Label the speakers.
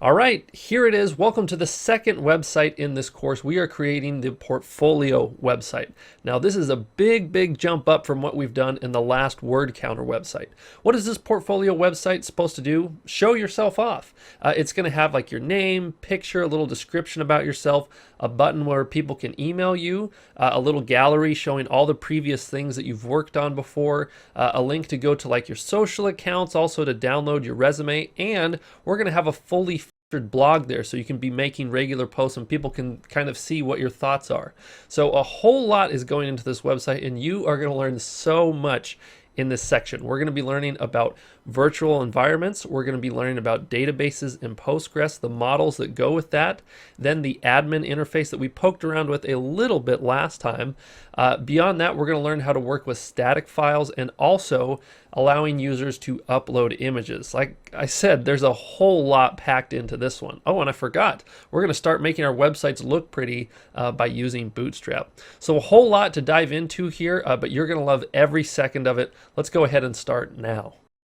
Speaker 1: All right, here it is. Welcome to the second website in this course. We are creating the portfolio website. Now, this is a big jump up from what we've done in the last word counter website. What is this portfolio website supposed to do? Show yourself off. It's going to have like your name, picture, a little description about yourself, a button where people can email you, a little gallery showing all the previous things that you've worked on before, a link to go to like your social accounts, also to download your resume, and we're going to have a fully blog there so you can be making regular posts and people can kind of see what your thoughts are. So a whole lot is going into this website and you are going to learn so much in this section. We're going to be learning about virtual environments. We're going to be learning about databases in Postgres, the models that go with that, then the admin interface that we poked around with a little bit last time. Beyond that, we're going to learn how to work with static files and also allowing users to upload images. Like I said, there's a whole lot packed into this one. Oh, and I forgot, we're going to start making our websites look pretty by using Bootstrap. So a whole lot to dive into here, but you're going to love every second of it. Let's go ahead and start now.